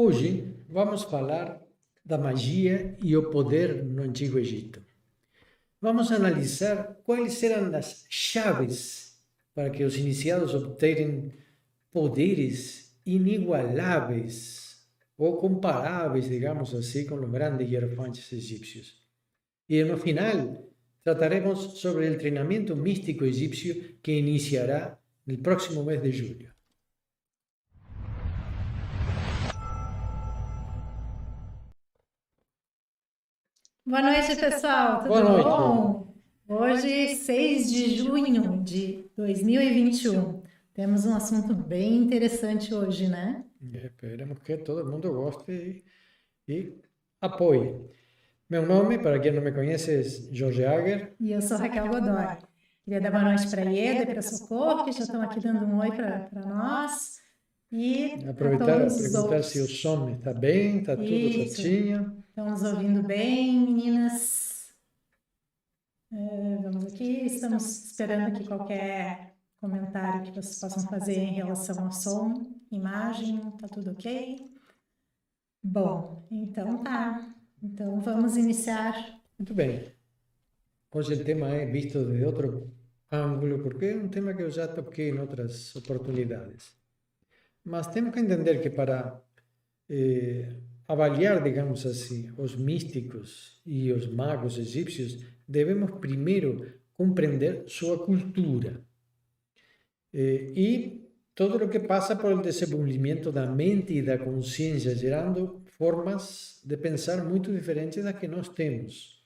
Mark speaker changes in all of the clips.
Speaker 1: Hoje vamos falar da magia e o poder no Antigo Egito. Vamos analisar quais eram as chaves para que os iniciados obterem poderes inigualáveis ou comparáveis, digamos assim, com os grandes hierofantes egípcios. E no final trataremos sobre o treinamento místico egípcio que iniciará no próximo mês de julho.
Speaker 2: Boa noite, pessoal. Tudo
Speaker 1: Boa noite.
Speaker 2: bom? Hoje, 6 de junho de 2021. Temos um assunto bem interessante hoje, né?
Speaker 1: Esperemos que todo mundo goste e apoie. Meu nome, para quem não me conhece, é Jorge Ager.
Speaker 2: E eu sou Raquel Godoy. Queria dar boa noite para a Ieda e para a Socorro, que já estão aqui dando um oi para nós. E
Speaker 1: Aproveitar
Speaker 2: a
Speaker 1: e
Speaker 2: todos os
Speaker 1: perguntar
Speaker 2: outros.
Speaker 1: se o som está bem, está tudo
Speaker 2: Isso.
Speaker 1: certinho.
Speaker 2: Estão nos ouvindo bem, meninas? Vamos aqui, estamos esperando aqui qualquer comentário que vocês possam fazer em relação ao som, imagem, tá tudo ok? Bom, então tá. Então vamos iniciar.
Speaker 1: Muito bem. Hoje o tema é visto de outro ângulo, porque é um tema que eu já toquei em outras oportunidades. Mas temos que entender que para avaliar, digamos assim, os místicos e os magos egípcios, devemos primeiro compreender sua cultura e todo o que passa por o desenvolvimento da mente e da consciência, gerando formas de pensar muito diferentes das que nós temos.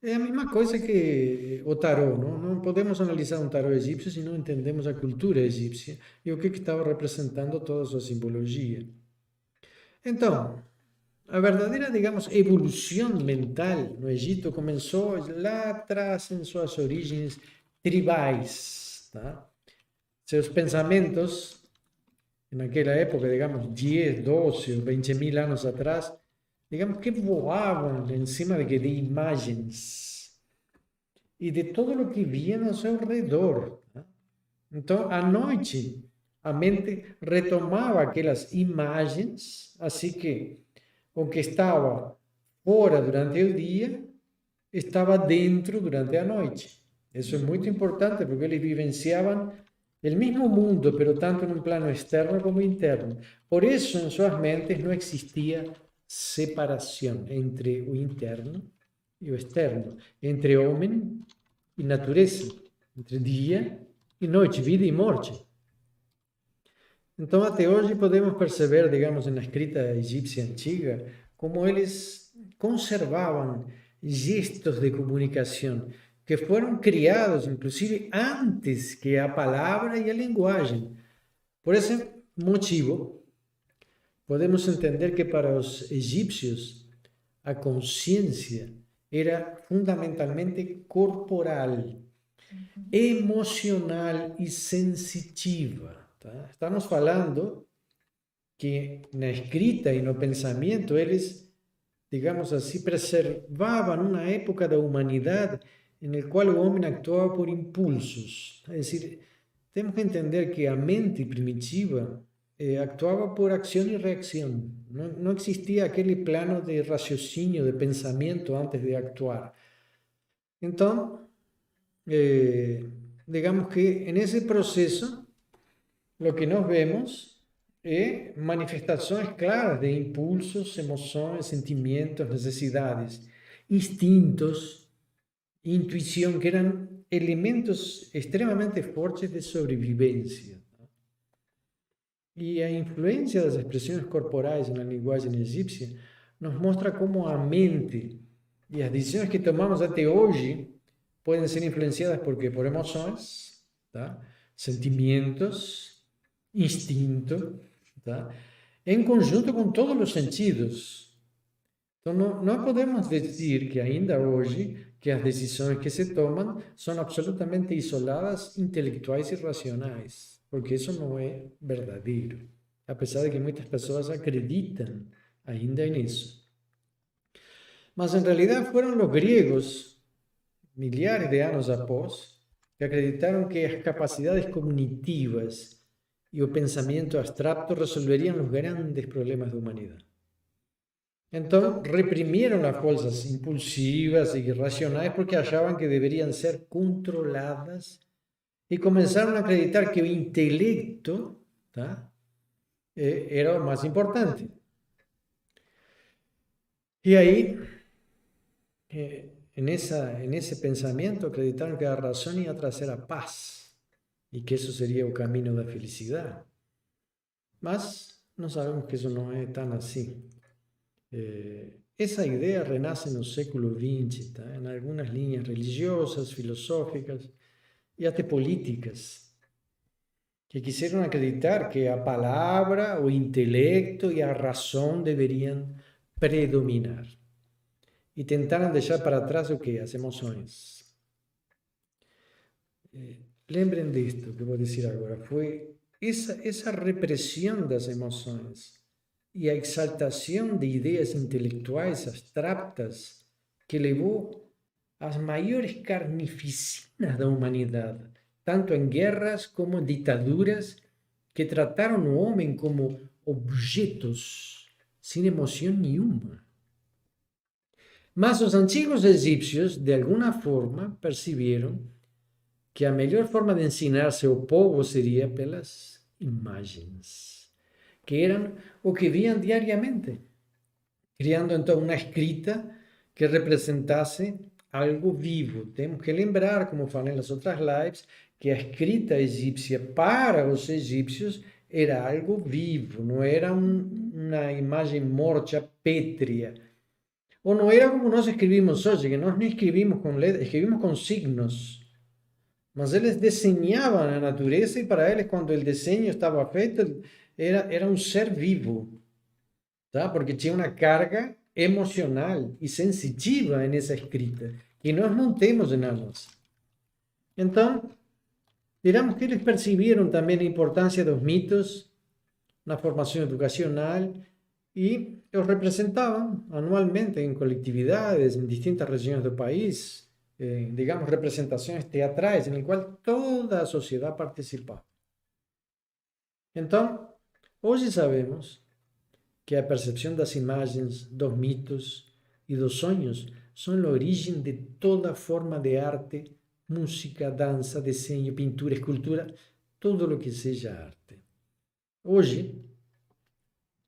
Speaker 1: É a mesma coisa que o tarô, não? Não podemos analisar um tarô egípcio se não entendemos a cultura egípcia e o que estava representando toda a sua simbologia. Então, a verdadeira, digamos, evolução mental no Egito começou lá atrás em suas origens tribais, tá? Seus pensamentos, naquela época, digamos, 10, 12 ou 20 mil anos atrás, digamos que voavam em cima de imagens e de tudo o que via ao seu redor. Tá? Então, à noite, a mente retomava aquelas imagens, assim que o que estava fora durante o dia estava dentro durante a noite. Isso é muito importante porque eles vivenciavam o mesmo mundo, mas tanto num plano externo como interno. Por isso, em suas mentes não existia separação entre o interno e o externo, entre homem e natureza, entre dia e noite, vida e morte. Então, até hoje podemos perceber, digamos, na escrita egípcia antiga, como eles conservavam gestos de comunicação que foram criados, inclusive, antes que a palavra e a linguagem. Por esse motivo, podemos entender que para os egípcios a consciência era fundamentalmente corporal, emocional e sensitiva. Tá? Estamos falando que na escrita e no pensamento eles, digamos assim, preservavam uma época da humanidade em qual o homem actuava por impulsos. É decir, temos que entender que a mente primitiva actuava por ação e reação. Não existia aquele plano de raciocínio, de pensamento antes de actuar. Então, digamos que nesse processo, o que nós vemos é manifestações claras de impulsos, emoções, sentimentos, necessidades, instintos, intuição, que eram elementos extremamente fortes de sobrevivência. E a influência das expressões corporais na linguagem egípcia nos mostra como a mente e as decisões que tomamos até hoje podem ser influenciadas por quê? Por emoções, tá? Sentimentos, instinto, tá? Em conjunto com todos os sentidos. Então, não podemos dizer que ainda hoje que as decisões que se tomam são absolutamente isoladas, intelectuais e racionais, porque isso não é verdadeiro, apesar de que muitas pessoas acreditam ainda nisso. Mas, em realidade, foram os gregos, milhares de anos após, que acreditaram que as capacidades cognitivas e o pensamento abstrato resolveriam os grandes problemas da humanidade. Então, reprimiram as forças impulsivas e irracionais porque achavam que deveriam ser controladas e começaram a acreditar que o intelecto, tá, era o mais importante. E aí, nesse pensamento, acreditaram que a razão ia trazer a paz e que isso seria o caminho da felicidade. Mas nós sabemos que isso não é tão assim. Essa ideia renasce no século XX, tá? Em algumas linhas religiosas, filosóficas e até políticas, que quiseram acreditar que a palavra, o intelecto e a razão deveriam predominar. E tentaram deixar para trás o quê? As emoções. Lembrem disto que eu vou dizer agora. Foi essa repressão das emoções e a exaltação de ideias intelectuais abstratas que levou às maiores carnificinas da humanidade, tanto em guerras como ditaduras que trataram o homem como objetos sem emoção nenhuma. Mas os antigos egípcios, de alguma forma, perceberam que a melhor forma de ensinar seu povo seria pelas imagens, que eram o que viam diariamente, criando então uma escrita que representasse algo vivo. Temos que lembrar, como falei nas outras lives, que a escrita egípcia para os egípcios era algo vivo, não era uma imagem morta, pétrea. Ou não era como nós escrevimos hoje, que nós não escrevimos com letras, escrevimos com signos. Mas eles desenhavam a natureza e para eles, quando o desenho estava feito, era um ser vivo, tá? Porque tinha uma carga emocional e sensitiva nessa escrita, que nós não temos na nossa. Então, digamos que eles perceberam também a importância dos mitos na formação educacional e os representavam anualmente em coletividades, em distintas regiões do país, digamos, representações teatrais, em qual toda a sociedade participava. Então, hoje sabemos que a percepção das imagens, dos mitos e dos sonhos são a origem de toda forma de arte, música, dança, desenho, pintura, escultura, tudo o que seja arte. Hoje,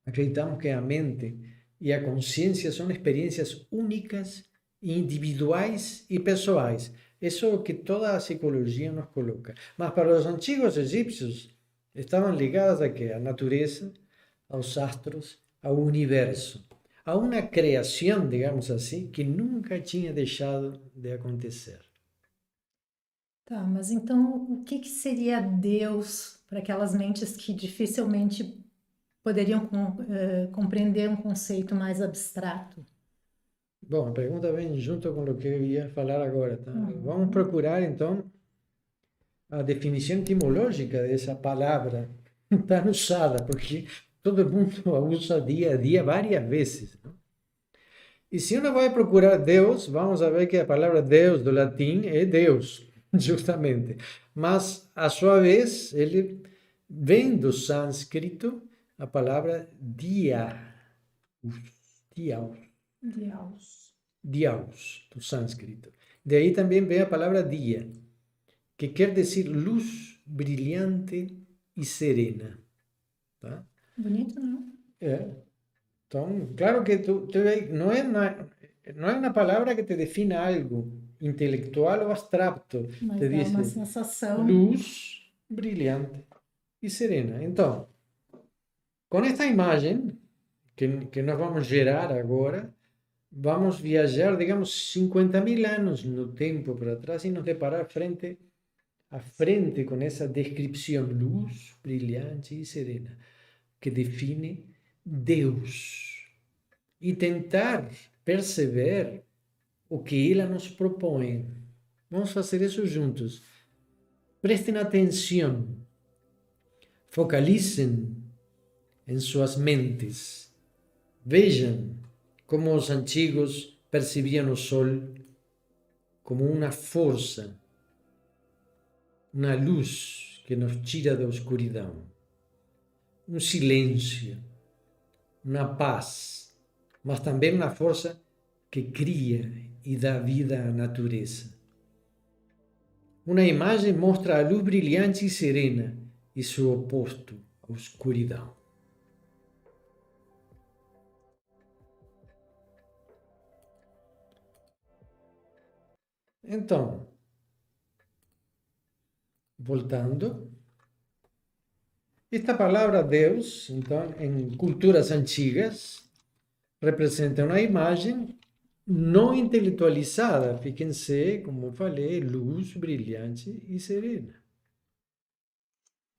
Speaker 1: acreditamos que a mente e a consciência são experiências únicas, individuais e pessoais. Isso é o que toda a psicologia nos coloca. Mas para os antigos egípcios, estavam ligadas a quê? À natureza, aos astros, ao universo, a uma criação, digamos assim, que nunca tinha deixado de acontecer.
Speaker 2: Tá, mas então o que seria Deus para aquelas mentes que dificilmente poderiam compreender um conceito mais abstrato?
Speaker 1: Bom, a pergunta vem junto com o que eu ia falar agora, tá? Vamos procurar, então, a definição etimológica dessa palavra tão usada, porque todo mundo a usa dia a dia várias vezes, não? E se uno vai procurar Deus, vamos a ver que a palavra Deus do latim é Deus, justamente. Mas, a sua vez, ele vem do sânscrito a palavra Diaus, do sânscrito. Daí também vem a palavra dia, que quer dizer luz brilhante e serena. Tá?
Speaker 2: Bonito, não?
Speaker 1: Então, claro que não é uma palavra que te defina algo intelectual ou abstrato.
Speaker 2: Mas
Speaker 1: te
Speaker 2: dá
Speaker 1: diz
Speaker 2: uma sensação.
Speaker 1: luz brilhante e serena. Então, com esta imagem que nós vamos gerar agora, vamos viajar, digamos, 50.000 anos no tempo para trás e nos deparar frente a frente com essa descrição, luz brilhante e serena, que define Deus. E tentar perceber o que ela nos propõe. Vamos fazer isso juntos. Prestem atenção. Focalizem em suas mentes. Vejam como os antigos percebiam o sol como uma força, uma luz que nos tira da escuridão. um silêncio, uma paz, mas também uma força que cria e dá vida à natureza. Uma imagem mostra a luz brilhante e serena e seu oposto, a escuridão. Então, voltando, esta palavra Deus, então, em culturas antigas, representa uma imagem não intelectualizada, fíjense, como falei, luz brilhante e serena.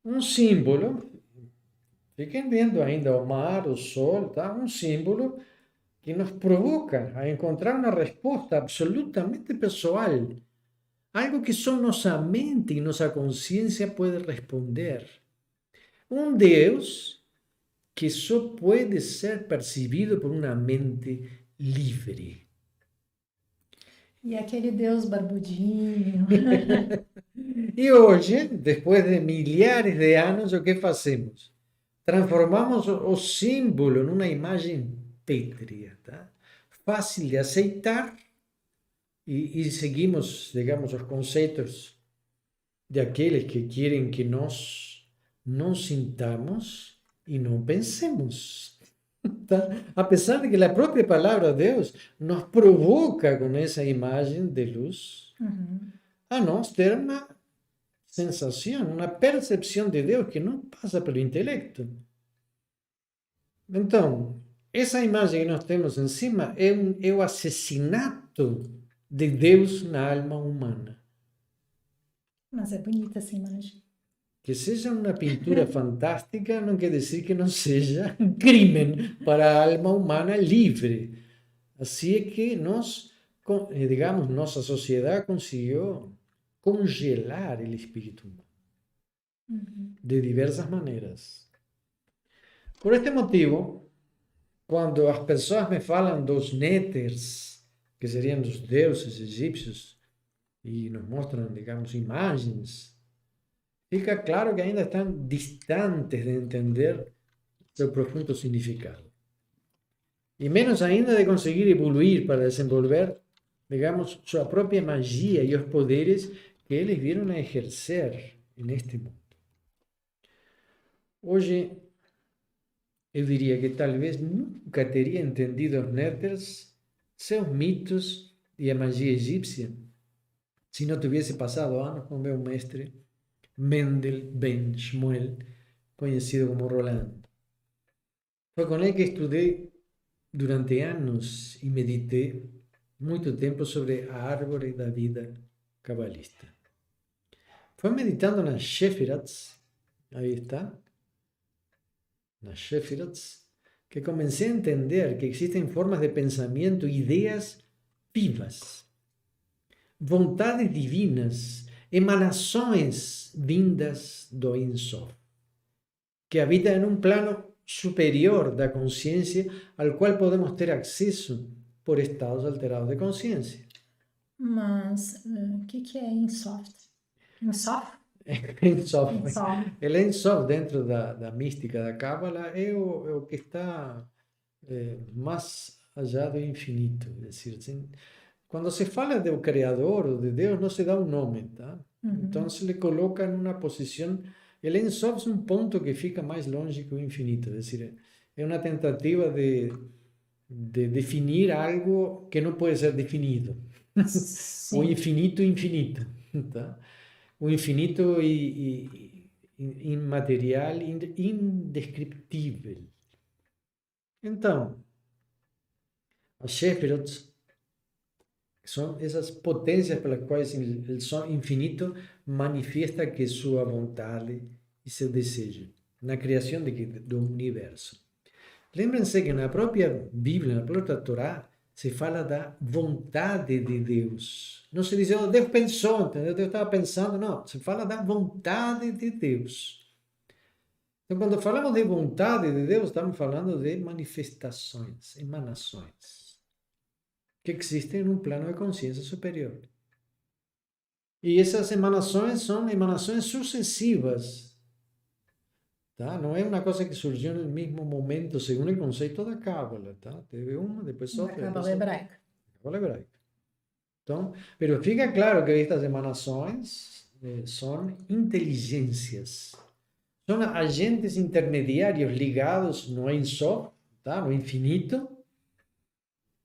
Speaker 1: Um símbolo, fiquem vendo ainda o mar, o sol, tá? Um símbolo que nos provoca a encontrar uma resposta absolutamente pessoal, algo que só nossa mente e nossa consciência pode responder. Um Deus que só pode ser percebido por uma mente livre.
Speaker 2: E aquele Deus barbudinho.
Speaker 1: E hoje, depois de milhares de anos, o que fazemos? Transformamos o símbolo numa imagem pétrea, tá? Fácil de aceitar e seguimos, digamos, os conceitos de aqueles que querem que nós não sintamos e não pensemos. Tá? Apesar de que a própria palavra de Deus nos provoca com essa imagem de luz a nós ter uma sensação, uma percepção de Deus que não passa pelo intelecto. Então, essa imagem que nós temos em cima é o assassinato de Deus na alma humana.
Speaker 2: Mas é bonita essa imagem.
Speaker 1: Que seja uma pintura fantástica não quer dizer que não seja um crime para a alma humana livre. Assim é que nós, digamos, nossa sociedade conseguiu congelar o espírito humano de diversas maneiras. Por este motivo, quando as pessoas me falam dos néters, que seriam os deuses egípcios, e nos mostram, digamos, imagens, fica claro que ainda estão distantes de entender seu profundo significado. E menos ainda de conseguir evoluir para desenvolver, digamos, sua própria magia e os poderes que eles vieram a exercer neste mundo. Hoje, eu diria que talvez nunca teria entendido os néters, seus mitos e a magia egípcia, se não tivesse passado anos com meu mestre Mendel Ben Shmuel, conhecido como Rolando. Foi com ele que estudei durante anos e meditei muito tempo sobre a árvore da vida cabalista. Foi meditando nas Shefirats, aí está, nas Shefirats, que comecei a entender que existem formas de pensamento, ideias vivas, vontades divinas, emanações vindas do Ein Sof, que habita em um plano superior da consciência ao qual podemos ter acesso por estados alterados de consciência.
Speaker 2: Mas o que é Ein Sof? Ein Sof?
Speaker 1: Ein Sof. O Ein Sof, dentro da mística da Cábala, é o que está mais allá do infinito. É decir, assim, quando se fala do Criador ou de Deus, não se dá um nome, tá? Então se lhe coloca em uma posição. O Ein Sof é um ponto que fica mais longe que o infinito. É decir, é uma tentativa de definir algo que não pode ser definido. O infinito, infinito. Tá? O infinito e imaterial, indescritível. Então, as Shefirot são essas potências pelas quais o som infinito manifesta que sua vontade e seu desejo na criação do universo. Lembrem-se que na própria Bíblia, na própria Torá, se fala da vontade de Deus. Não se diz, oh, Deus pensou, entendeu? Deus estava pensando, não. Se fala da vontade de Deus. Então, quando falamos de vontade de Deus, estamos falando de manifestações, emanações, que existem num plano de consciência superior. E essas emanações são emanações sucessivas, tá? Não é uma coisa que surgiu no mesmo momento, segundo o conceito da Cábala, tá? Teve uma, depois
Speaker 2: Da
Speaker 1: outra,
Speaker 2: Cábala
Speaker 1: depois outra.
Speaker 2: hebraica.
Speaker 1: Cábala hebraica. Então, pero fica claro que estas emanações são inteligências. São agentes intermediários ligados no Ein Sof, tá? No infinito,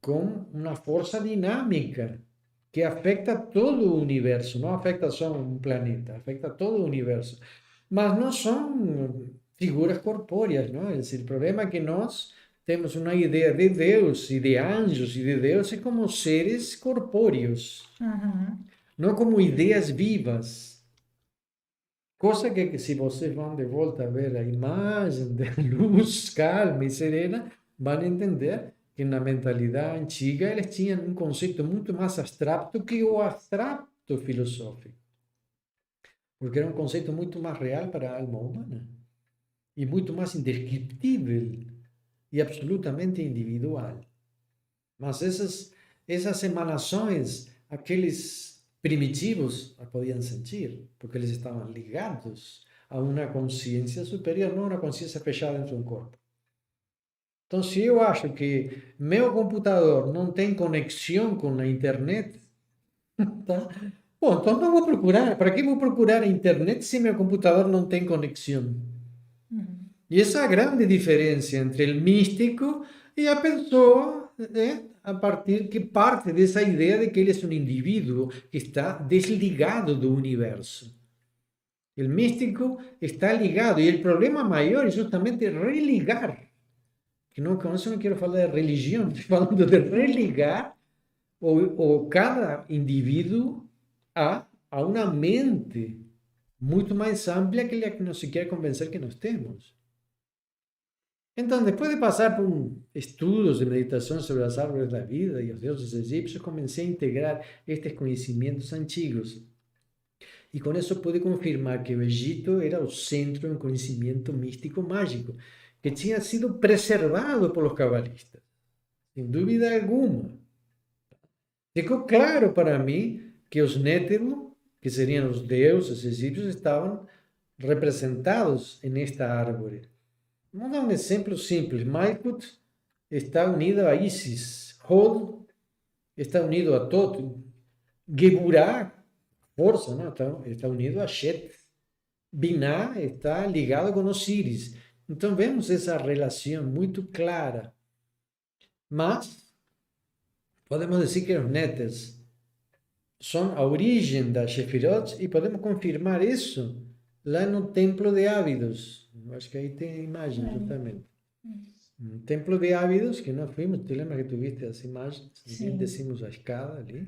Speaker 1: com uma força dinâmica que afeta todo o universo, não afeta só um planeta, afeta todo o universo. Mas não são figuras corpóreas, não? O problema é que nós temos uma ideia de Deus e de anjos e de deuses como seres corpóreos, não como ideias vivas. Coisa que se vocês vão de volta a ver a imagem da luz calma e serena, vão entender que na mentalidade antiga eles tinham um conceito muito mais abstrato que o abstrato filosófico. Porque era um conceito muito mais real para a alma humana. E muito mais indescritível e absolutamente individual. Mas essas emanações, aqueles primitivos, a podiam sentir, porque eles estavam ligados a uma consciência superior, não uma consciência fechada dentro de um corpo. Então, se eu acho que meu computador não tem conexão com a internet, tá? Bom, então não vou procurar. Para que vou procurar a internet se meu computador não tem conexão? E essa é a grande diferença entre o místico e a pessoa, a partir que parte dessa ideia de que ele é um indivíduo que está desligado do universo. O místico está ligado, e o problema maior é justamente religar. Que não, com isso não quero falar de religião, estou falando de religar cada indivíduo a uma mente muito mais ampla que a que não se quer convencer que nós temos. Então, depois de passar por estudos de meditação sobre as árvores da vida e os deuses egípcios, comecei a integrar estes conhecimentos antigos. E com isso pude confirmar que o Egito era o centro de um conhecimento místico mágico, que tinha sido preservado pelos cabalistas, sem dúvida alguma. Ficou claro para mim que os Néteru, que seriam os deuses egípcios, estavam representados nesta árvore. Vamos dar um exemplo simples. Malkut está unido a Isis. Hod está unido a Tot. Geburah, força, não? Está unido a Shet. Binah está ligado com Osíris. Então vemos essa relação muito clara. Mas podemos dizer que os Néteres são a origem da Shefirot e podemos confirmar isso lá no Templo de Ábidos. Acho que aí tem a imagem, justamente. Um templo de Ábidos, que nós fomos, te lembra que tu viste as imagens?
Speaker 2: Sim.
Speaker 1: Descemos a escada ali.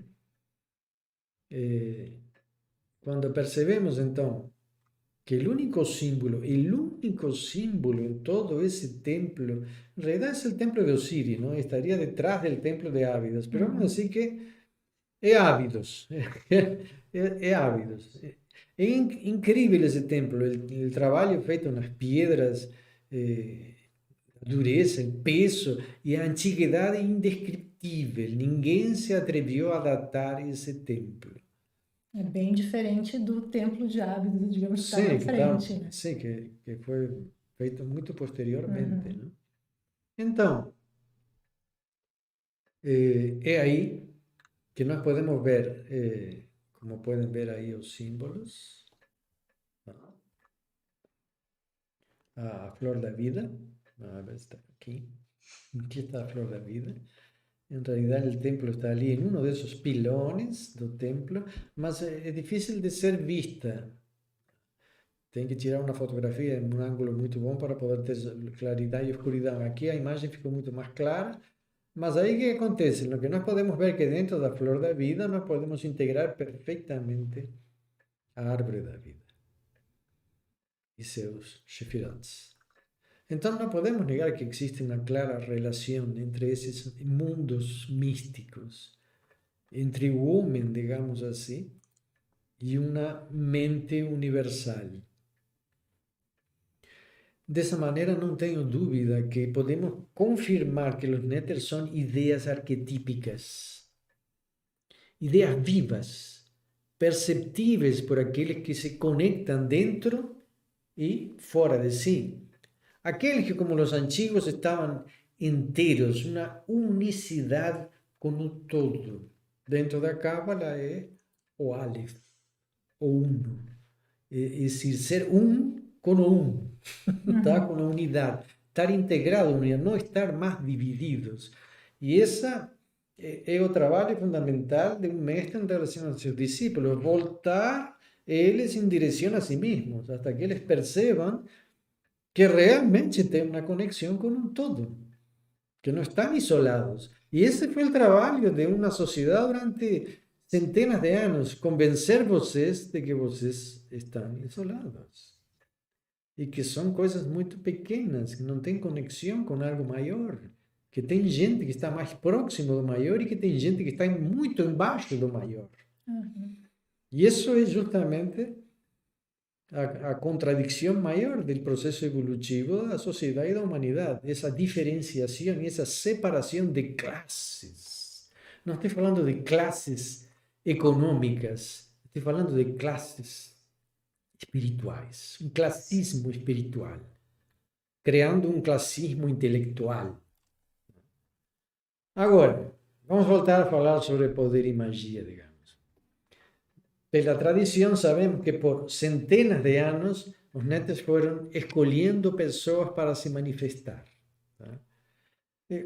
Speaker 1: Quando percebemos, então, que o único símbolo em todo esse templo, en realidad es el templo de Osiris, ¿no? Estaría detrás del templo de Ábidos, pero vamos a decir que es Ábidos, es Ábidos. É incrível esse templo, o trabalho feito nas pedras, a dureza, o peso e a antiguidade indescritível. Ninguém se atreveu a datar esse templo.
Speaker 2: É bem diferente do templo de Ábidos, digamos, que está na frente, né?
Speaker 1: Sim, que foi feito muito posteriormente, né? Então, é aí que nós podemos ver, como podem ver aí os símbolos, a flor da vida, a ver, está aqui está a flor da vida. En realidad el templo está allí en uno de esos pilones del templo, mas es difícil de ser vista. Tem que tirar uma fotografia em um ângulo muito bom para poder ter claridade e escuridão. Aqui a imagem ficou muito mais clara, mas aí o que acontece? No que nós podemos ver que dentro da flor da vida nós podemos integrar perfeitamente a árvore da vida e seus Shefirot. Então não podemos negar que existe uma clara relação entre esses mundos místicos, entre o homem, digamos assim, e uma mente universal. Dessa maneira, não tenho dúvida que podemos confirmar que os Néteres são ideias arquetípicas, ideias vivas, perceptíveis por aqueles que se conectam dentro y fuera de sí. Aquellos que como los antiguos estaban enteros, una unicidad con un todo. Dentro da Cábala é o Aleph, o uno. É decir, ser com o tá? Com a unidade. Estar integrado, não estar mais divididos. E essa é o trabalho fundamental de um mestre em relação aos seus discípulos, voltar eles em direção a si mesmos, até que eles percebam que realmente tem uma conexão com um todo, que não estão isolados. E esse foi o trabalho de uma sociedade durante centenas de anos, convencer vocês de que vocês estão isolados. E que são coisas muito pequenas, que não têm conexão com algo maior. Que tem gente que está mais próximo do maior e que tem gente que está muito embaixo do maior. E isso é justamente a contradição maior do processo evolutivo da sociedade e da humanidade. Essa diferenciação e essa separação de classes. Não estou falando de classes econômicas, estou falando de classes espirituais, um classismo espiritual, criando um classismo intelectual. Agora, vamos voltar a falar sobre poder e magia, digamos. Pela tradição, sabemos que por centenas de anos, os netes foram escolhendo pessoas para se manifestar. Tá?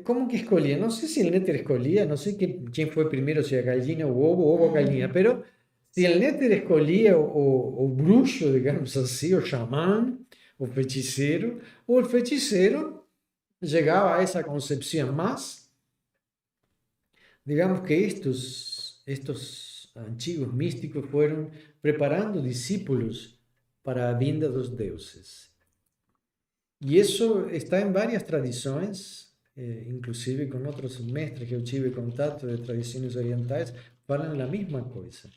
Speaker 1: Como que escolhia? Não sei se o néter escolhia, não sei quem foi primeiro, se a galinha ou o ovo ou a galinha, pero se o néter escolhia o bruxo, digamos assim, o xamã, o feiticeiro chegava a essa concepção, mas digamos que estos antigos místicos foram preparando discípulos para a vinda dos deuses. E isso está em várias tradições, inclusive com outros mestres que eu tive contato de tradições orientais, falam a mesma coisa.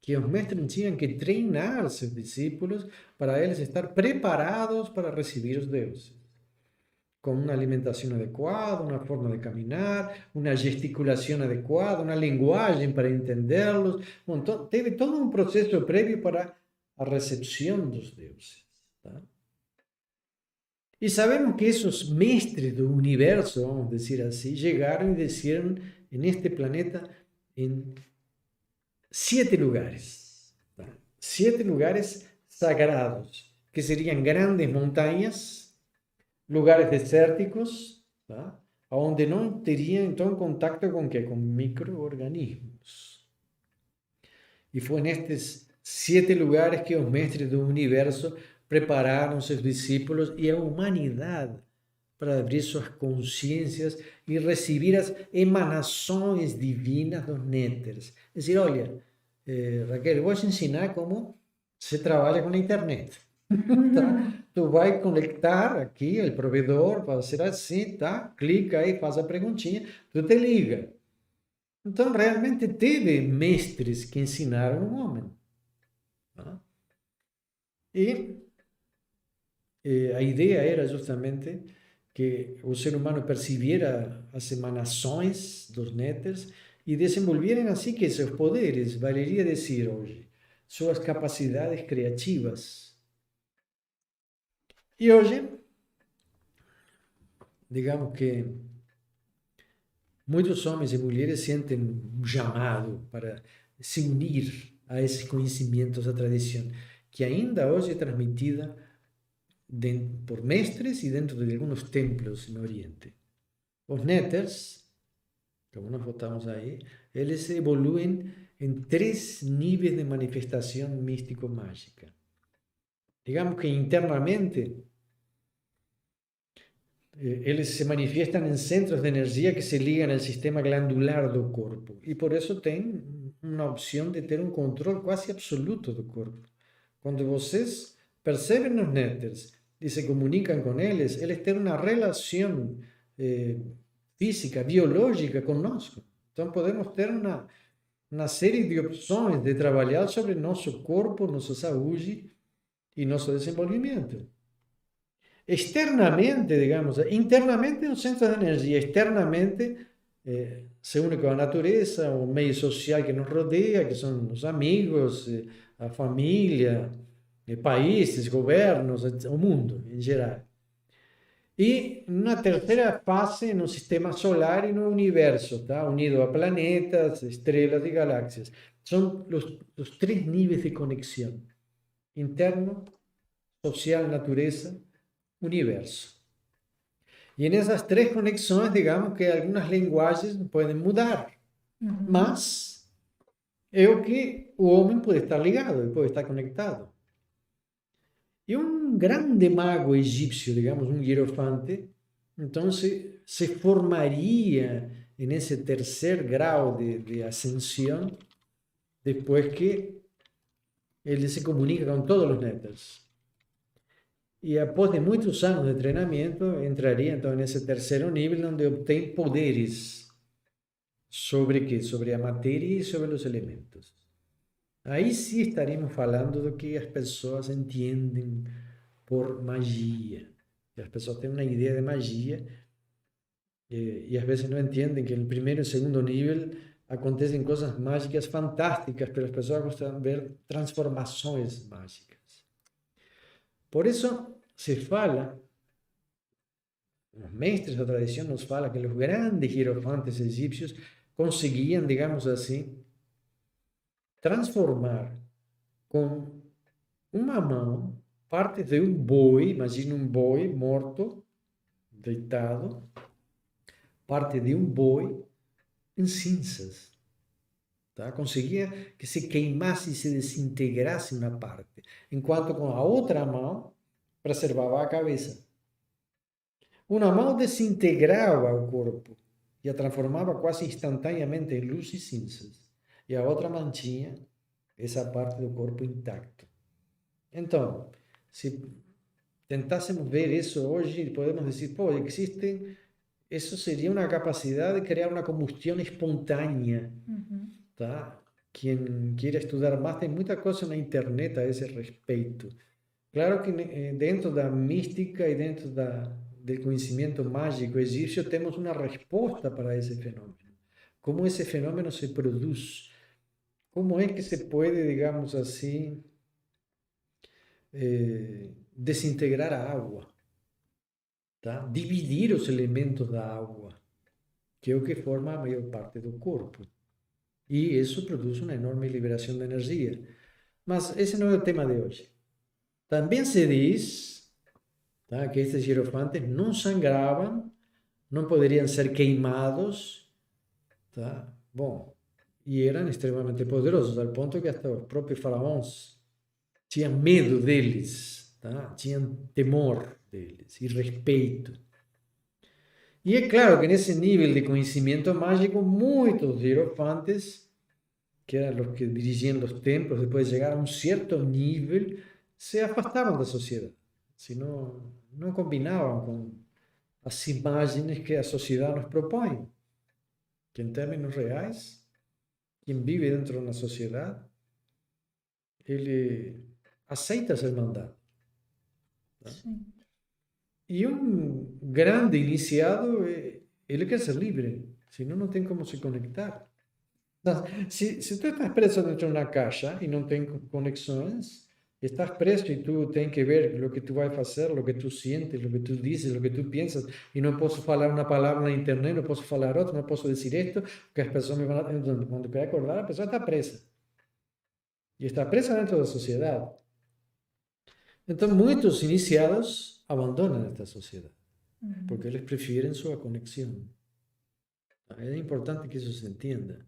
Speaker 1: Que os mestres tinham que treinar seus discípulos para eles estar preparados para receber os deuses. Com uma alimentação adequada, uma forma de caminhar, uma gesticulação adequada, uma linguagem para entendê-los. Então, teve todo um processo prévio para a recepção dos deuses. Tá? E sabemos que esses mestres do universo, vamos dizer assim, chegaram e desceram neste planeta em 7 lugares. Tá? 7 lugares sagrados, que seriam grandes montanhas, lugares desérticos, tá? Onde não teriam, então, contato com quê? Com micro-organismos. E foi nestes 7 lugares que os mestres do universo prepararam seus discípulos e a humanidade para abrir suas consciências e receber as emanações divinas dos néteres. É dizer, olha, Raquel, eu vou te ensinar como se trabalha com a internet. Tá? Tu vai conectar aqui o provedor, vai ser assim, tá? Clica aí, faz a perguntinha, tu te liga. Então, realmente teve mestres que ensinaram o homem. Tá? E a ideia era justamente que o ser humano percebiera as emanações dos néteres e desenvolvieram assim que seus poderes, valeria dizer hoje, suas capacidades criativas. E hoje, digamos que muitos homens e mulheres sentem um chamado para se unir a esses conhecimentos da tradição, que ainda hoje é transmitida por mestres e dentro de alguns templos no Oriente. Os néters, como nós botamos aí, eles evoluem em 3 níveis de manifestação místico-mágica. Digamos que internamente, eles se manifestam em centros de energia que se ligam ao sistema glandular do corpo. E por isso tem uma opção de ter um controle quase absoluto do corpo. Quando vocês percebem os néteres e se comunicam com eles têm uma relação física, biológica conosco. Então podemos ter uma série de opções de trabalhar sobre nosso corpo, nossa saúde e nosso desenvolvimento. Externamente, digamos, internamente é um centro de energia, externamente se une com a natureza, o meio social que nos rodeia, que são os amigos, a família, países, governos, o mundo em geral. E na terceira fase, no sistema solar e no universo, tá? Unido a planetas, estrelas e galáxias. São os três níveis de conexão: interno, social, natureza, universo. E nessas três conexões, digamos que algumas linguagens podem mudar, mas é o que o homem pode estar ligado, pode estar conectado. E um grande mago egípcio, digamos, um hierofante, então se formaria nesse terceiro grau de ascensão, depois que ele se comunica com todos os netas. E após de muitos anos de treinamento, entraria então nesse terceiro nível, onde obtém poderes sobre quê? Sobre a matéria e sobre os elementos. Aí sim estaríamos falando do que as pessoas entendem por magia. As pessoas têm uma ideia de magia e às vezes não entendem que no primeiro e segundo nível acontecem coisas mágicas fantásticas, mas as pessoas gostam de ver transformações mágicas. Por isso se fala, os mestres da tradição nos falam que os grandes hierofantes egípcios conseguiam, digamos assim, transformar com uma mão parte de um boi, imagina um boi morto, deitado, parte de um boi em cinzas. Tá? Conseguia que se queimasse e se desintegrasse uma parte, enquanto com a outra mão preservava a cabeça. Uma mão desintegrava o corpo e a transformava quase instantaneamente em luz e cinzas, e a outra mantinha essa parte do corpo intacto. Então, se tentássemos ver isso hoje, podemos dizer, pô, existe, isso seria uma capacidade de criar uma combustão espontânea, tá? Quem queira estudar mais, tem muita coisa na internet a esse respeito. Claro que dentro da mística e dentro do conhecimento mágico egípcio, temos uma resposta para esse fenômeno. Como esse fenômeno se produz? Como é que se pode, digamos assim, desintegrar a água, tá? Dividir os elementos da água, que é o que forma a maior parte do corpo. E isso produz uma enorme liberação de energia. Mas esse não é o tema de hoje. Também se diz, tá, que estes hierofantes não sangravam, não poderiam ser queimados, tá? Bom, e eram extremamente poderosos, ao ponto que até os próprios faraós tinham medo deles, tá? Tinham temor deles e respeito. E é claro que nesse nível de conhecimento mágico, muitos hierofantes, que eram os que dirigiam os templos, depois de chegar a um certo nível, se afastavam da sociedade. Senão, não combinavam com as imagens que a sociedade nos propõe. Que em termos reais, quem vive dentro de uma sociedade, ele aceita ser mandado. Tá? E um grande iniciado, ele quer ser livre, senão não tem como se conectar. Se tu estás preso dentro de uma caixa e não tem conexões, estás preso e tu tens que ver o que tu vai fazer, o que tu sientes, o que tu dizes, o que tu pensas, e não posso falar uma palavra na internet, não posso falar outra, não posso dizer isto, porque as pessoas me vão... Quando quer acordar, a pessoa está presa. E está presa dentro da sociedade. Então, muitos iniciados abandonam esta sociedade, porque eles preferem sua conexão. É importante que isso se entenda.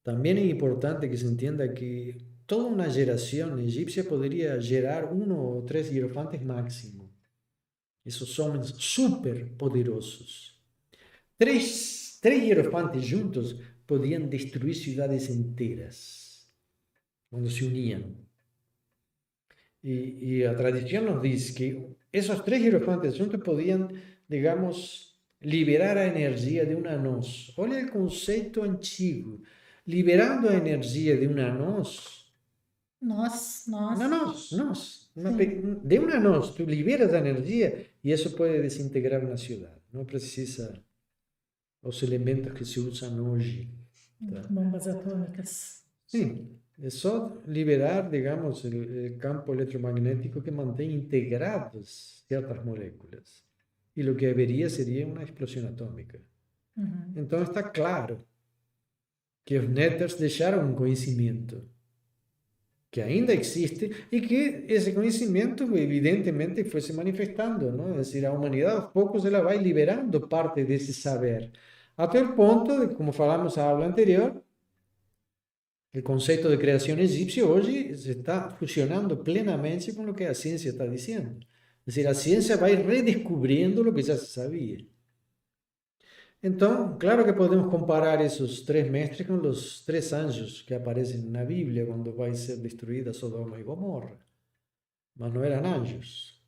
Speaker 1: Também é importante que se entenda que toda uma geração egípcia poderia gerar 1 ou 3 hierofantes máximo. Esses homens super poderosos. Três hierofantes juntos podiam destruir cidades inteiras, quando se uniam. E a tradição nos diz que esses 3 hierofantes juntos podiam, digamos, liberar a energia de uma noz. Olha o conceito antigo. Liberando a energia de uma noz. De uma noz, tu liberas a energia e isso pode desintegrar uma cidade. Não precisa os elementos que se usam hoje.
Speaker 2: Tá? Bombas atômicas.
Speaker 1: Sim, é só liberar, digamos, o campo eletromagnético que mantém integradas certas moléculas. E o que haveria seria uma explosão atômica. Então está claro que os Netters deixaram um conhecimento que ainda existe e que esse conhecimento evidentemente foi se manifestando, não? É decir, a humanidade aos poucos ela vai liberando parte desse saber, até o ponto de, como falamos na aula anterior, o conceito de criação egípcio hoje se está fusionando plenamente com o que a ciência está dizendo. É decir, a ciência vai redescobrindo o que já se sabia. Então, claro que podemos comparar esses três mestres com os três anjos que aparecem na Bíblia quando vai ser destruída Sodoma e Gomorra. Mas não eram anjos.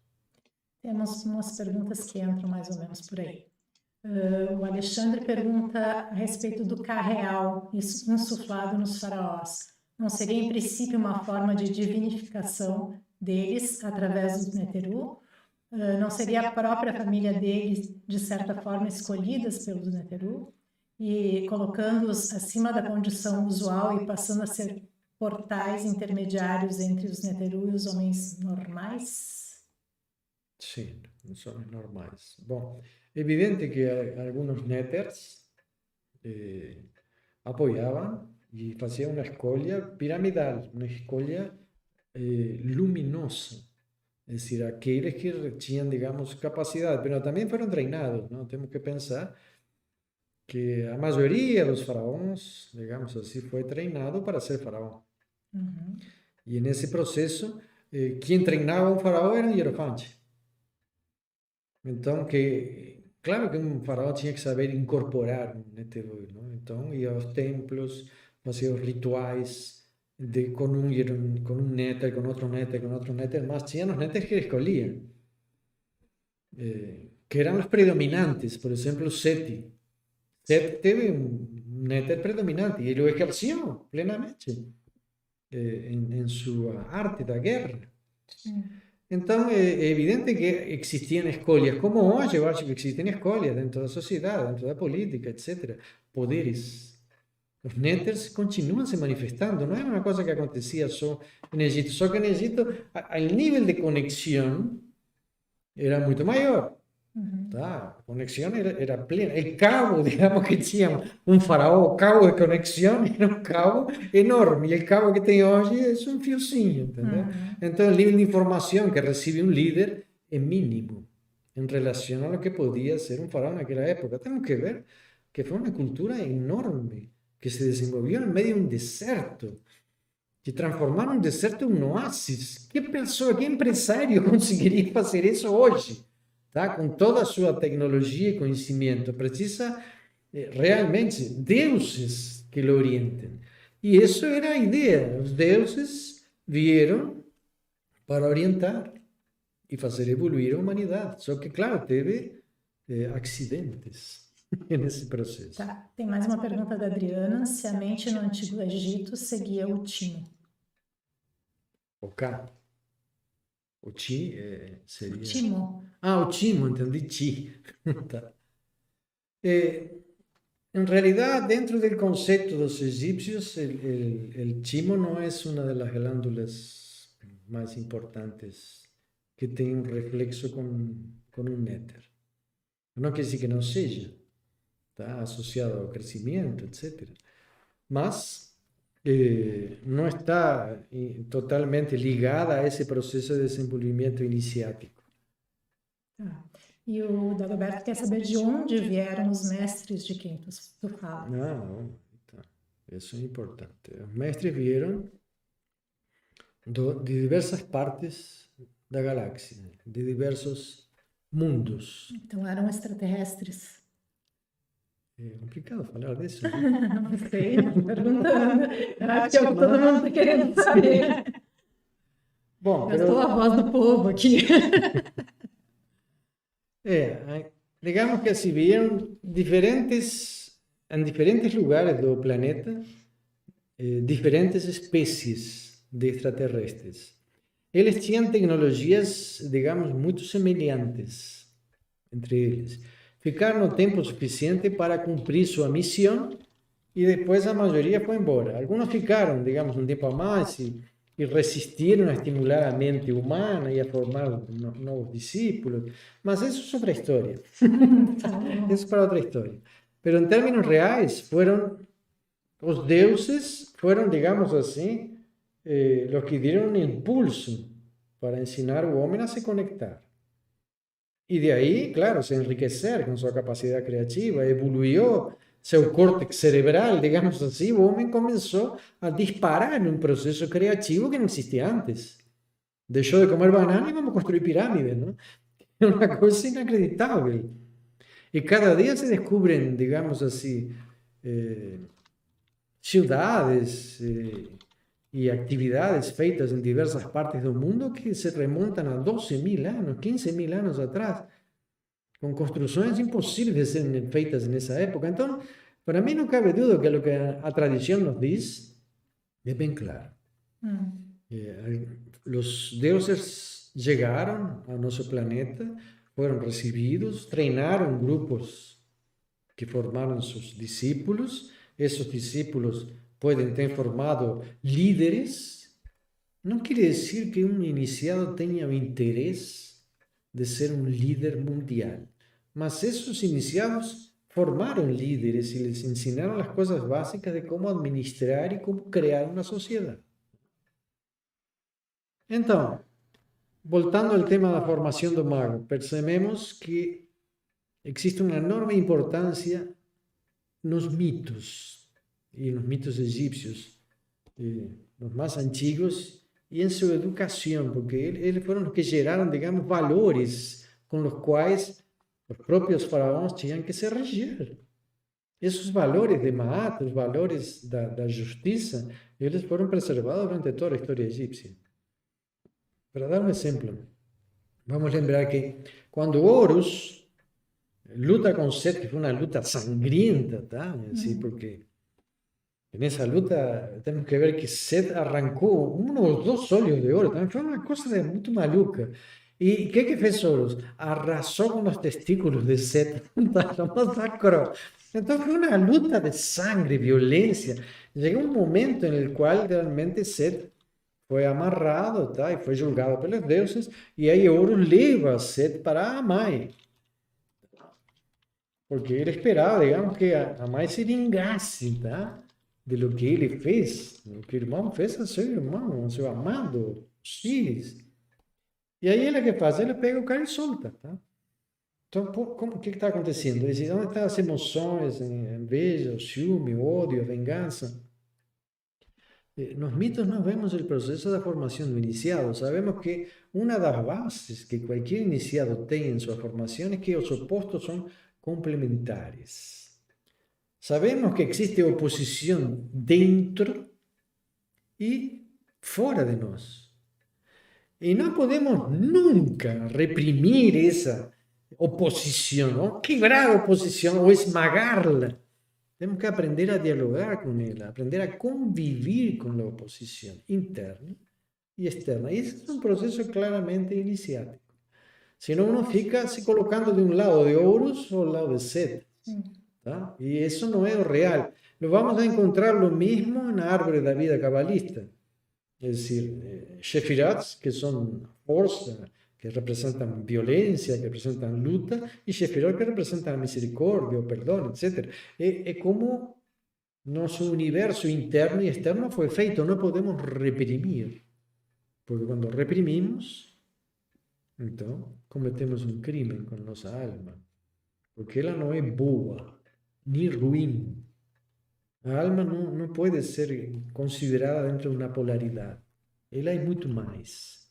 Speaker 2: Temos umas perguntas que entram mais ou menos por aí. O Alexandre pergunta a respeito do Ka-real insuflado nos faraós. Não seria, em princípio, uma forma de divinificação deles através dos Neteru? Não seria a própria família deles, de certa forma, escolhidas pelos Neteru? E colocando-os acima da condição usual e passando a ser portais intermediários entre os Neteru e os homens normais?
Speaker 1: Sim, os homens normais. Bom, evidente que alguns Neters apoiavam e faziam uma escolha piramidal, uma escolha luminosa. Es decir, aquellos que tinham, digamos, capacidade, mas também foram treinados, não? Temos que pensar que a maioria dos faraós, digamos assim, foi treinado para ser faraó. E nesse processo, quem treinava um faraó era o hierofante. Então, claro que um faraó tinha que saber incorporar um Neteru, não? Então, ia aos templos, fazia os rituais, con un Neter, con otro Neter, más tinham os Neters que escolhiam, que eram os predominantes. Por exemplo, Seti. Seti teve um Neter predominante e ele o exerceu plenamente em sua arte da guerra. Então, é evidente que existiam escolhas, como hoje eu acho que existem escolhas dentro da sociedade, dentro da política, etc. Poderes. Os Netters continuam se manifestando, não é uma coisa que acontecia só no Egito, só que no Egito o nível de conexão era muito maior, tá? A conexão era plena, o cabo, digamos que tinha um faraó, o cabo de conexão era um cabo enorme, e o cabo que tem hoje é um fiozinho, entendeu? Então o nível de informação que recebe um líder é mínimo em relação ao que podia ser um faraó naquela época. Temos que ver que foi uma cultura enorme, que se desenvolveu no meio de um deserto, que transformaram um deserto em um oásis. Que pessoa, que empresário conseguiria fazer isso hoje? Tá? Com toda a sua tecnologia e conhecimento. Precisa realmente deuses que o orientem. E isso era a ideia. Os deuses vieram para orientar e fazer evoluir a humanidade. Só que, claro, teve acidentes nesse processo.
Speaker 2: Tá. Tem mais uma pergunta da Adriana. Se a mente no Antigo Egito seguia o Timo?
Speaker 1: O K. O Ti seria...
Speaker 2: O Timo.
Speaker 1: Ah, o Timo, entendi. Ti. Tá. En realidad, dentro del concepto de los egipcios, el timo no es una de las glándulas más importantes que tiene un reflexo con un néter. No quiere decir que no sea, está asociado al crecimiento, etc. Mas no está totalmente ligada a ese proceso de desenvolvimiento iniciático.
Speaker 2: E o Dagoberto quer saber de onde vieram os mestres de quem tu fala.
Speaker 1: Não, tá. Isso é importante. Os mestres vieram de diversas partes da galáxia, de diversos mundos.
Speaker 2: Então eram extraterrestres.
Speaker 1: É complicado falar disso.
Speaker 2: Não sei, estou perguntando. Acho que é o que todo mundo está querendo saber.
Speaker 1: Bom,
Speaker 2: eu sou a voz do povo aqui.
Speaker 1: Digamos que assim, vieram em diferentes lugares do planeta, diferentes espécies de extraterrestres. Eles tinham tecnologias, digamos, muito semelhantes entre eles. Ficaram no tempo suficiente para cumprir sua missão e depois a maioria foi embora. Alguns ficaram, digamos, um tempo a mais e resistiram a estimular a mente humana e a formar novos discípulos, mas isso é outra história. Isso é para outra história. Mas em termos reais, foram os deuses, foram, digamos assim, os que deram um impulso para ensinar o homem a se conectar. E de aí, claro, se enriquecer com sua capacidade criativa, evoluiu seu córtex cerebral, digamos assim, o homem começou a disparar num processo criativo que não existia antes. Deixou de comer banana e vamos construir pirâmides, não? É uma coisa inacreditável. E cada dia se descobrem, digamos assim, ciudades e atividades feitas em diversas partes do mundo que se remontam a 12.000 anos, 15.000 anos atrás, com construções impossíveis de serem feitas nessa época. Então, para mim não cabe dúvida que o que a tradição nos diz é bem claro. Os deuses chegaram ao nosso planeta, foram recebidos, treinaram grupos que formaram seus discípulos. Esses discípulos podem ter formado líderes. Não quer dizer que um iniciado tenha o interesse de ser um líder mundial, mas esses iniciados formaram líderes e lhes ensinaram as coisas básicas de como administrar e como criar uma sociedade. Então, voltando ao tema da formação do mago, percebemos que existe uma enorme importância nos mitos, e nos mitos egípcios, os mais antigos, e em sua educação, porque eles foram os que geraram, digamos, valores com os quais os próprios faraós tinham que se reger. Esses valores de Maat, os valores da justiça, eles foram preservados durante toda a história egípcia. Para dar um exemplo, vamos lembrar que quando Horus luta com Set, que foi uma luta sangrienta, tá? Assim, porque nessa luta temos que ver que Set arrancou um ou dois olhos de Horus, foi uma coisa muito maluca. E o que fez Horus? Arrasou com os testículos de Set, lo masacrou. Então foi uma luta de sangue, violência. Chegou um momento no qual realmente Set foi amarrado, tá? E foi julgado pelos deuses, e aí Horus leva Set para Amai. Porque ele esperava, digamos, que a Amai se vingasse, tá? De lo que ele fez, o que o irmão fez a seu irmão, a seu amado, X. E aí ele que faz? Ele pega o cara e solta, tá? Então, o que está acontecendo? Onde estão as emoções, a inveja, o ciúme, o ódio, a vingança? Nos mitos nós vemos o processo da formação do iniciado. Sabemos que uma das bases que qualquer iniciado tem em sua formação é que os opostos são complementares. Sabemos que existe oposição dentro e fora de nós. E não podemos nunca reprimir essa oposição, ou quebrar a oposição, ou esmagá-la. Temos que aprender a dialogar com ela, aprender a conviver com a oposição interna e externa. E esse é um processo claramente iniciático. Senão uno fica se colocando de um lado de Horus ou do lado de Set. Tá? E isso não é o real. Lo vamos a encontrar lo mesmo na árvore da vida cabalista. Es decir, Shefirats, que son fuerza, que representan violencia, que representan luta, y Shefirot, que representan misericordia, o perdón, etc. Es como nuestro universo interno y externo fue feito, no podemos reprimir. Porque cuando reprimimos, entonces cometemos un crimen con nuestra alma. Porque ella no es boa, ni ruin. A alma não pode ser considerada dentro de uma polaridade. Ela é muito mais.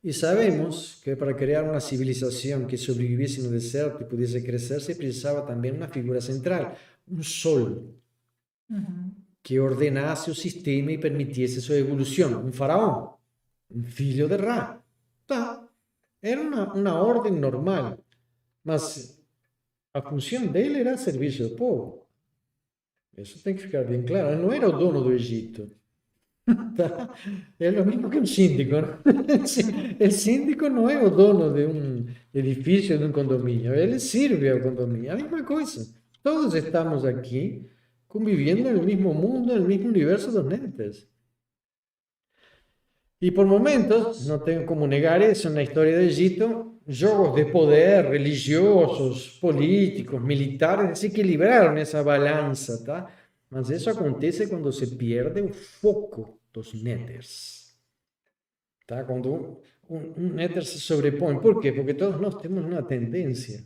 Speaker 1: E sabemos que para criar uma civilização que sobrevivesse no deserto e pudesse crescer, se precisava também uma figura central, um sol, que ordenasse o sistema e permitisse sua evolução. Um faraó, um filho de Ra. Tá. Era uma ordem normal, mas a função dele era serviço ao povo. Isso tem que ficar bem claro. Ele não era o dono do Egito. Tá? É o mesmo que um síndico. O síndico não é o dono de um edifício, de um condomínio. Ele serve ao condomínio. A mesma coisa. Todos estamos aqui conviviendo en el mismo mundo, en el mismo universo dos Néteres. Y por momentos, no tengo como negar eso en la historia de Egipto, jogos de poder religiosos, políticos, militares, desequilibraron esa balanza, tá? Mas isso acontece quando se perde o foco dos Néteres, tá? Quando um Néter se sobrepõe. Por quê? Porque todos nós temos uma tendência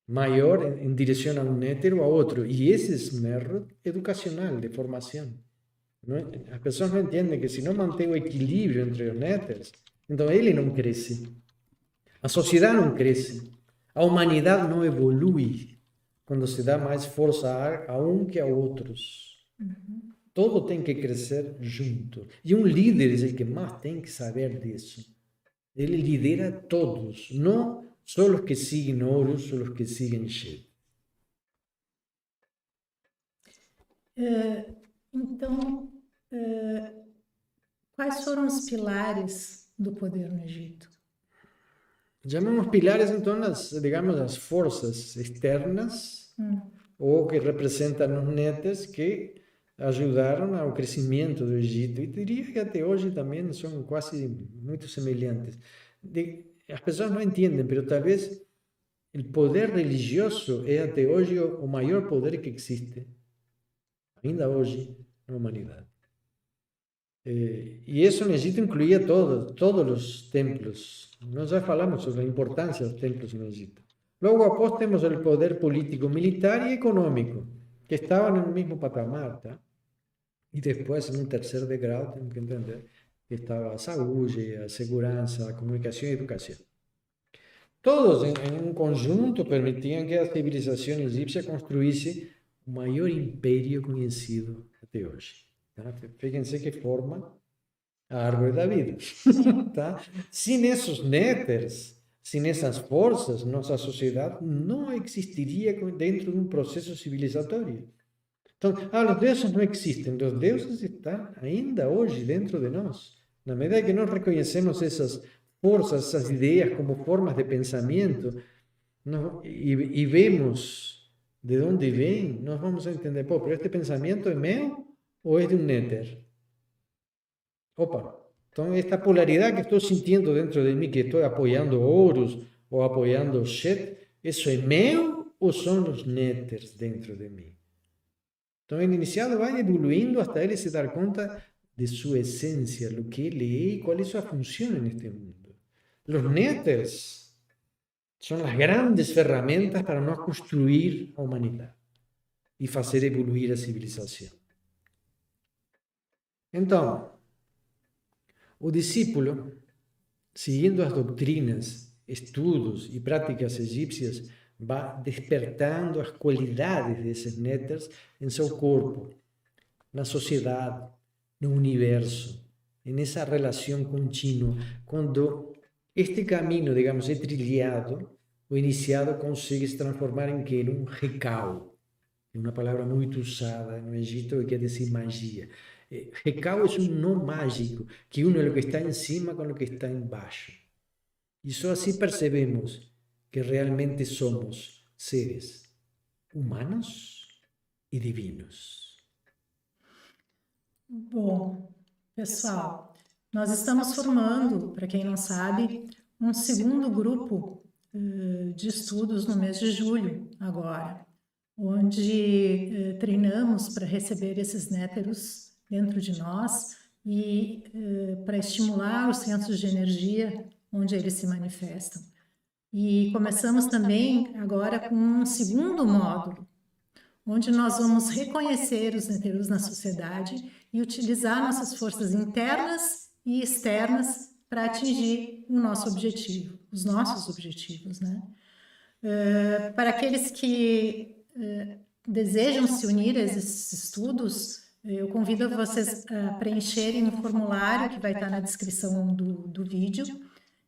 Speaker 1: maior em direção a um Néter ou a outro, e esse é um erro educacional, de formação. As pessoas não entendem que se não mantém o equilíbrio entre os Néteres, então ele não cresce. A sociedade não cresce. A humanidade não evolui quando se dá mais força a um que a outros. Todo tem que crescer junto. E um líder é o que mais tem que saber disso. Ele lidera todos, não só os que seguem Horus ou os que seguem Shet.
Speaker 2: Então, quais foram os pilares do poder no Egito?
Speaker 1: Chamamos pilares, então, digamos, as forças externas, ou que representam os Néteres, que ajudaram ao crescimento do Egito. E diria que até hoje também são quase muito semelhantes. As pessoas não entendem, mas talvez o poder religioso é até hoje o maior poder que existe, ainda hoje, na humanidade. E isso no Egito incluía todos os templos. Nós já falamos sobre a importância dos templos no Egito. Logo após temos o poder político, militar e econômico, que estavam no mesmo patamar, tá? E depois, em um terceiro degrau, temos que entender que estava a saúde, a segurança, a comunicação e a educação. Todos, em um conjunto, permitiam que a civilização egípcia construísse o maior império conhecido até hoje. Tá? Fíjense que forma a árvore da vida. Tá? Sem esses Néteres, sem essas forças, nossa sociedade não existiria dentro de um processo civilizatório. Então, os deuses não existem, os deuses estão ainda hoje dentro de nós. Na medida que nós reconhecemos essas forças, essas ideias como formas de pensamento, e vemos de onde vem, nós vamos entender, pero este pensamento é meu ou é de um Néter? Opa, então esta polaridade que estou sentindo dentro de mim, que estou apoiando Horus ou apoiando Shet, isso é meu ou são os Néters dentro de mim? Então, o iniciado vai evoluindo até ele se dar conta de sua essência, do que ele é e qual é sua função neste mundo. Os Néters são as grandes ferramentas para nós construir a humanidade e fazer evoluir a civilização. Então, o discípulo, seguindo as doutrinas, estudos e práticas egípcias, vai despertando as qualidades desses Néters em seu corpo, na sociedade, no universo, nessa relação contínua. Quando este caminho, digamos, é trilhado, o iniciado consegue se transformar em quê? Num recau. É uma palavra muito usada no Egito e quer dizer magia. Recau é um nó mágico, que une o que está em cima com o que está embaixo. E só assim percebemos que realmente somos seres humanos e divinos.
Speaker 2: Bom, pessoal, nós estamos formando, para quem não sabe, um segundo grupo de estudos no mês de julho, agora, onde treinamos para receber esses Néteros dentro de nós e para estimular os centros de energia onde eles se manifestam. E começamos também agora com um segundo módulo, onde nós vamos reconhecer os Néteros na sociedade e utilizar nossas forças internas e externas para atingir o nosso objetivo, os nossos objetivos, né? Para aqueles que desejam se unir a esses estudos, eu convido vocês a preencherem um formulário que vai estar na descrição do vídeo.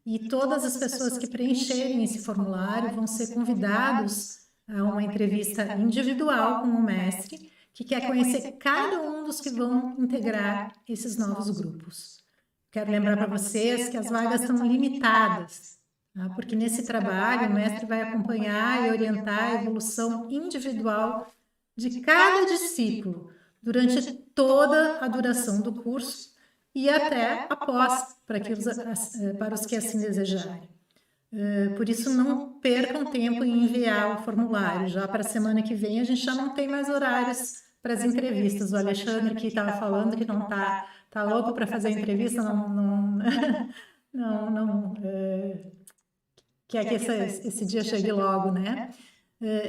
Speaker 2: E todas as pessoas que preencherem esse formulário vão ser convidados a uma entrevista individual com o mestre, que quer conhecer cada um dos que vão integrar esses novos grupos. Quero lembrar para vocês que as vagas estão limitadas, tá? Porque nesse trabalho o mestre vai acompanhar e orientar a evolução individual de cada discípulo durante toda a duração do curso e até após, para os que assim desejarem. Por isso, não percam tempo em enviar o formulário. Já para a semana que vem, a gente já não tem mais horários para as entrevistas. O Alexandre que estava falando que não tá louco para fazer a entrevista, não quer que esse dia chegue logo, né?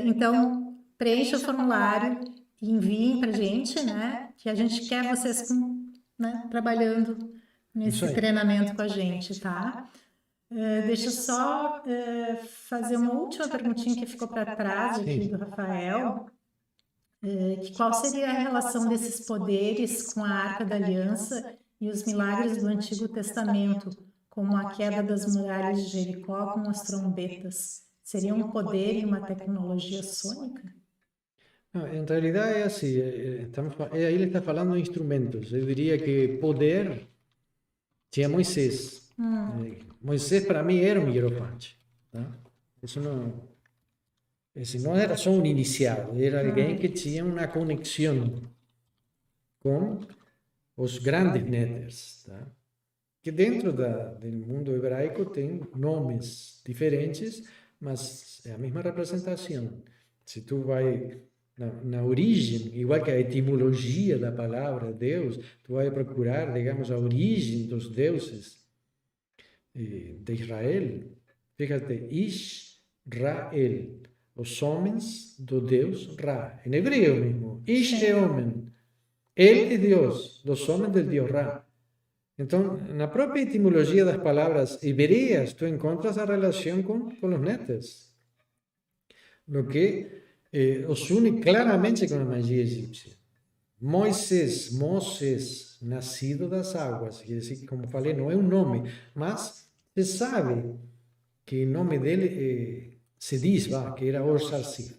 Speaker 2: Então, preencha o formulário e enviem para a gente, né? Que a gente quer vocês trabalhando nesse treinamento com a gente, tá? Deixa eu só fazer uma última perguntinha que ficou para trás aqui do Rafael. Que qual seria a relação desses poderes com a Arca da Aliança e os milagres do Antigo Testamento, como a queda das muralhas de Jericó com as trombetas? Seria um poder e uma tecnologia sônica?
Speaker 1: Não, em realidade é assim, aí ele está falando de instrumentos. Eu diria que poder tinha Moisés. Moisés para mim era um hierofante. Tá? Esse não era só um iniciado, era alguém que tinha uma conexão com os grandes néteres. Tá? Que dentro do mundo hebraico tem nomes diferentes, mas é a mesma representação. Se tu vai na origem, igual que a etimologia da palavra Deus, tu vai procurar, digamos, a origem dos deuses de Israel. Fíjate, Israel, os homens do Deus Ra, em hebreu mesmo. Ish é homem, ele é Deus, dos homens do Deus Ra. Então, na própria etimologia das palavras hebreas, tu encontras a relação com os netes, o que os une claramente com a magia egípcia. Moses, nascido das águas, quer dizer, como falei, não é um nome, mas se sabe que o nome dele se diz, que era Or-Sarsif.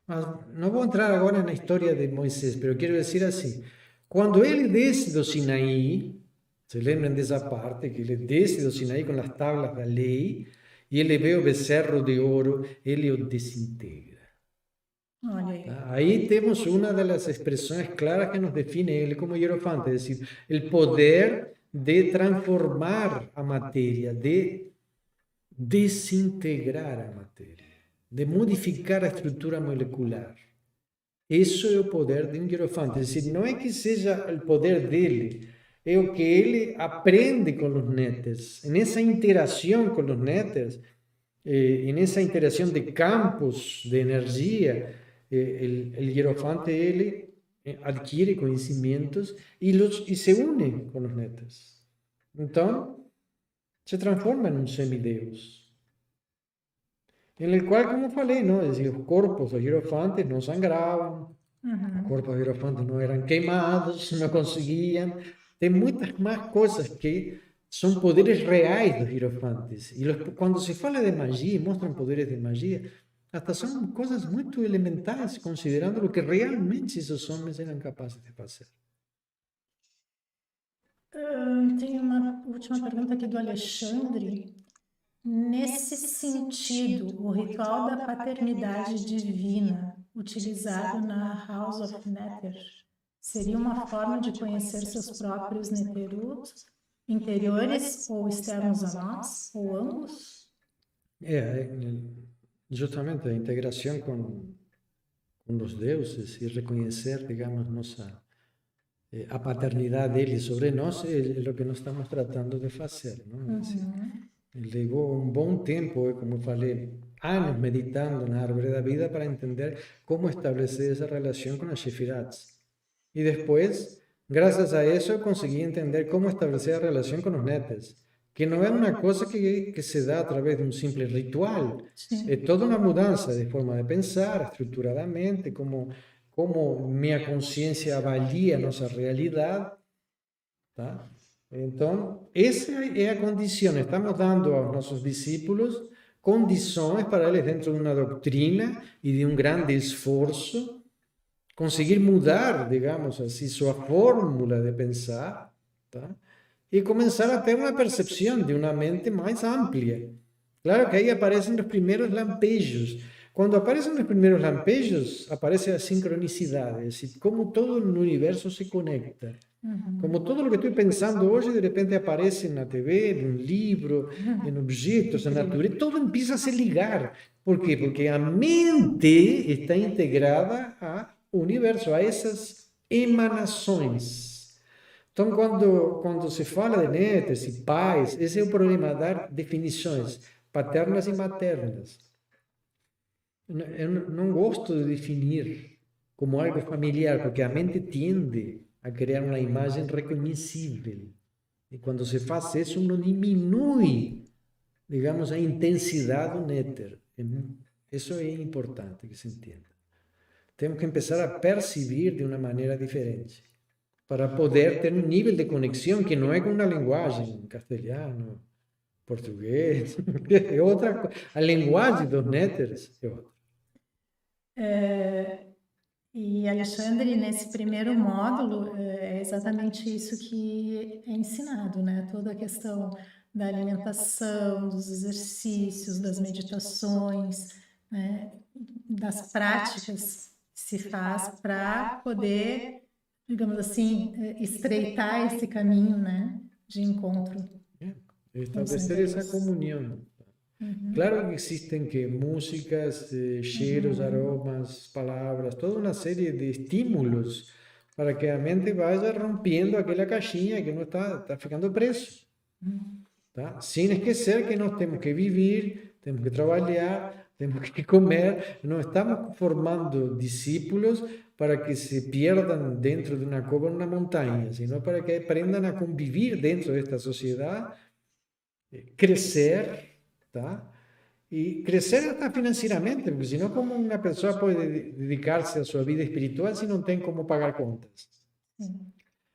Speaker 1: Mas não vou entrar agora na história de Moisés, mas quero dizer assim, quando ele desce do Sinaí, se lembram dessa parte, que ele desce do Sinaí com as tábuas da lei, e ele vê o becerro de ouro, ele o desintegra. Aí temos uma das expressões claras que nos define ele como hierofante, é decir, o poder de transformar a matéria, de desintegrar a matéria, de modificar a estrutura molecular. Isso é o poder de um hierofante, é decir, não é que seja o poder dele, é o que ele aprende com os netes, nessa interação com os netes, nessa interação de campos de energia, o hierofante ele adquire conhecimentos e se une com os netos. Então, se transforma em um semideus. Em qual, como falei, não? Os corpos dos hierofantes não sangravam, os corpos dos hierofantes não eram queimados, não conseguiam. Tem muitas mais coisas que são poderes reais dos hierofantes. E quando se fala de magia, mostram poderes de magia, até são coisas muito elementares, considerando o que realmente esses homens eram capazes de fazer.
Speaker 2: Tem uma última pergunta aqui do Alexandre. Nesse sentido, o ritual da paternidade divina, utilizado na House of Nether, seria uma forma de conhecer seus próprios Netherut, interiores ou externos a nós, ou ambos?
Speaker 1: Justamente a integração com os deuses e reconhecer, digamos, a paternidade deles sobre nós é o que nós estamos tratando de fazer. Não? Assim, levou um bom tempo, como eu falei, anos meditando na árvore da vida para entender como estabelecer essa relação com as Shefirats. E depois, graças a isso, eu consegui entender como estabelecer a relação com os netes. Que não é uma coisa que se dá através de um simples ritual. Sim. É toda uma mudança de forma de pensar, estruturadamente, como minha consciência avalia a nossa realidade. Tá? Então, essa é a condição. Estamos dando aos nossos discípulos condições para eles, dentro de uma doutrina e de um grande esforço, conseguir mudar, digamos assim, sua fórmula de pensar, tá? E começar a ter uma percepção de uma mente mais ampla. Claro que aí aparecem os primeiros lampejos. quando aparecem os primeiros lampejos, aparece a sincronicidade, assim, como todo no universo se conecta. Como tudo o que estou pensando hoje, de repente aparece na TV, num livro, em objetos, na natureza, tudo empieza a se ligar. Por quê? Porque a mente está integrada ao universo, a essas emanações. Então, quando se fala de netos e pais, esse é o problema, dar definições paternas e maternas. Eu não gosto de definir como algo familiar, porque a mente tende a criar uma imagem reconhecível. E quando se faz isso, não diminui, digamos, a intensidade do néter. Isso é importante que se entenda. Temos que começar a perceber de uma maneira diferente, para poder ter um nível de conexão que não é com uma linguagem castelhano, português, é outra coisa. A linguagem dos néteres é outra.
Speaker 2: E, Alexandre, nesse primeiro módulo, é exatamente isso que é ensinado, né? Toda a questão da alimentação, dos exercícios, das meditações, né? Das práticas que se faz para poder, digamos assim, estreitar esse caminho, né? De encontro.
Speaker 1: Estabelecer essa comunhão. Claro que existem músicas, cheiros, aromas, palavras, toda uma série de estímulos para que a mente vá rompendo aquela caixinha que não está ficando preso. Tá? Sem esquecer que nós temos que viver, temos que trabalhar, temos que comer. Não estamos formando discípulos para que se pierdan dentro de uma cova ou uma montanha, senão para que aprendam a conviver dentro desta sociedade, crescer, tá? E crescer até financeiramente, porque senão como uma pessoa pode dedicar-se à sua vida espiritual se não tem como pagar contas?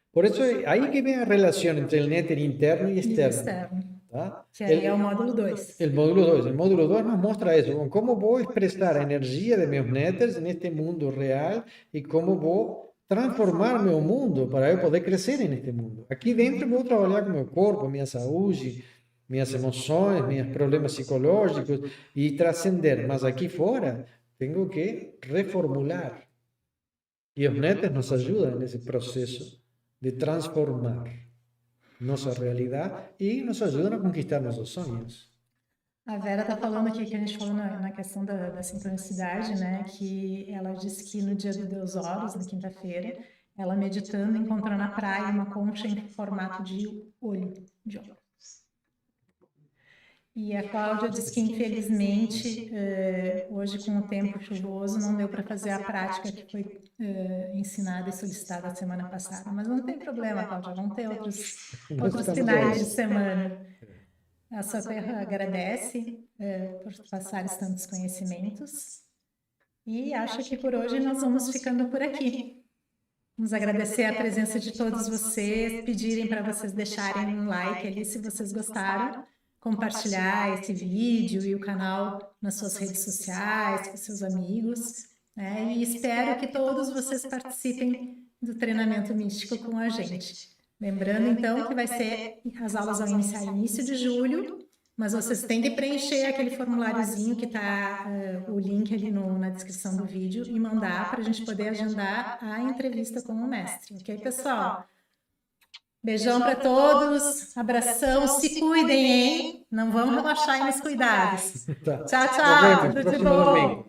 Speaker 1: Por isso, aí que vem a relação entre o néter interno e externo. Tá?
Speaker 2: Que aí é o módulo 2.
Speaker 1: O módulo 2. O módulo 2 nos mostra isso, como vou expressar a energia de meus néteres neste mundo real e como vou transformar meu mundo para eu poder crescer neste mundo. Aqui dentro vou trabalhar com meu corpo, minha saúde, minhas emoções, meus problemas psicológicos e transcender. Mas aqui fora, tenho que reformular. E os netos nos ajudam nesse processo de transformar nossa realidade e nos ajudam a conquistar nossos sonhos.
Speaker 2: A Vera está falando aqui, que a gente falou na questão da sincronicidade, né? Que ela disse que no dia do Deus Horus, na quinta-feira, ela meditando, encontrou na praia uma concha em formato de olho, de óculos. E a Cláudia disse que, infelizmente, hoje, com o tempo chuvoso, não deu para fazer a prática que foi ensinada e solicitada a semana passada. Mas não tem problema, Cláudia, vão ter outros finais de semana. A Soterra agradece por passar tantos conhecimentos e acha que por hoje nós vamos ficando por aqui. Vamos agradecer a presença de todos vocês, pedirem para vocês deixarem um like ali se vocês gostaram, compartilhar esse vídeo e o canal nas suas redes sociais, com seus amigos, né? E espero que todos vocês participem do treinamento místico com a gente. Lembrando, então, que vai ser, as aulas vão iniciar no início de julho, mas vocês têm que preencher aquele formuláriozinho que está, o link ali na descrição do vídeo, e mandar para a gente poder agendar a entrevista com o mestre. Ok, pessoal? Beijão para todos, abração, se cuidem, hein? Não vamos relaxar aí nos cuidados. Tchau, tchau, tudo de bom.